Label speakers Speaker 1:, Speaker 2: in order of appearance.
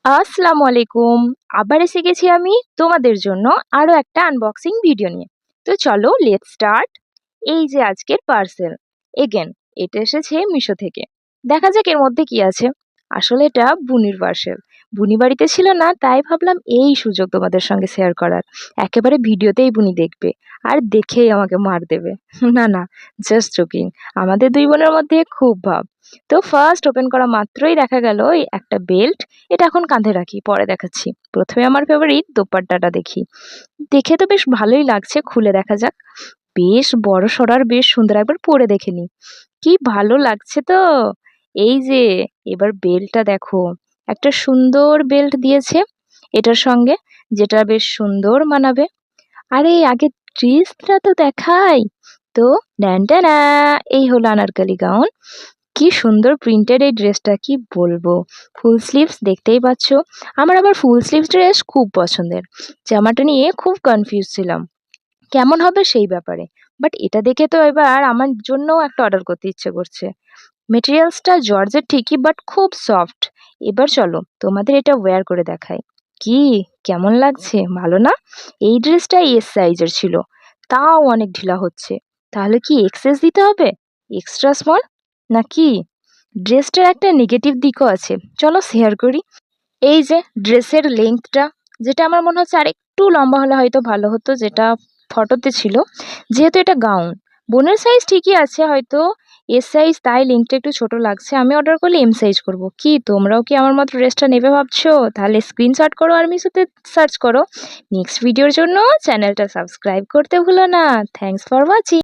Speaker 1: আসসালামু আলাইকুম। আবার এসে গেছি আমি তোমাদের জন্য আরো একটা আনবক্সিং ভিডিও নিয়ে। তো চলো লেটস স্টার্ট। এই যে আজকের পার্সেল। এগেন এটা এসেছে মিশো থেকে। দেখা যাক এর মধ্যে কি আছে। আসলে এটা বুনির পার্সেল। বুনি বাড়িতে ছিল না, তাই ভাবলাম এই সুযোগ তোমাদের সঙ্গে শেয়ার করার। একেবারে ভিডিওতেই বুনি দেখবে আর দেখেই আমাকে মার দেবে। না না, জাস্ট জোকিং। আমাদের দুই বোনের মধ্যে খুব ভাব। তো ফার্স্ট ওপেন করা মাত্রই দেখা গেল এই একটা বেল্ট। এটা এখন কাঁধে রাখি, পরে দেখাচ্ছি। প্রথমে আমার ফেভারিট দোপাট্টাটা দেখি। দেখে তো বেশ ভালোই লাগছে, খুলে দেখা যাক। বেশ বড়সড় আর বেশ সুন্দর, একবার পরে দেখে নিই। কি ভালো লাগছে তো! এই যে এবার বেল্টটা দেখো, একটা সুন্দর বেল্ট দিয়েছে এটার সঙ্গে, যেটা বেশ সুন্দর মানাবে। আরে আগে ড্রেসটা তো দেখাই। তো ড্যান-ট্যানা! এই হলো আনারকলি গাউন। কি সুন্দর প্রিন্টেড এই ড্রেসটা, কি বলবো! ফুল স্লিভস দেখতেই পাচ্ছ। আমার আবার ফুল স্লিভস ড্রেস খুব পছন্দের। জামাটা নিয়ে খুব কনফিউজ ছিলাম কেমন হবে সেই ব্যাপারে। বাট এটা দেখে তো এবার আমার জন্যও একটা অর্ডার করতে ইচ্ছে করছে। মেটেরিয়ালসটা জর্জেট ঠিকই, বাট খুব সফট। এবার চলো তোমাদের এটা ওয়্যার করে দেখাই। কি কেমন লাগছে, ভালো না? এই ড্রেসটা এস সাইজের ছিল, তাও অনেক ঢিলা হচ্ছে। তাহলে কি এক্সেস দিতে হবে? এক্সট্রা স্মল নাকি? ড্রেসটার একটা নেগেটিভ দিকও আছে, চলো শেয়ার করি। এই যে ড্রেসের লেন্থটা, যেটা আমার মনে হচ্ছে আরেকটু লম্বা হলে হয়তো ভালো হতো, যেটা ফটোতে ছিল। যেহেতু এটা গাউন, বোনের সাইজ ঠিকই আছে হয়তো এস সাইজ, তাই লিঙ্কটা একটু ছোট লাগছে। আমি অর্ডার করলে এম সাইজ করব। কি তোমরাও কি আমার মতো ড্রেসটা নেবে ভাবছো? তাহলে স্ক্রিনশট করো আর মিশোতে সার্চ করো। নেক্সট ভিডিওর জন্য চ্যানেলটা সাবস্ক্রাইব করতে ভুলো না। Thanks for watching.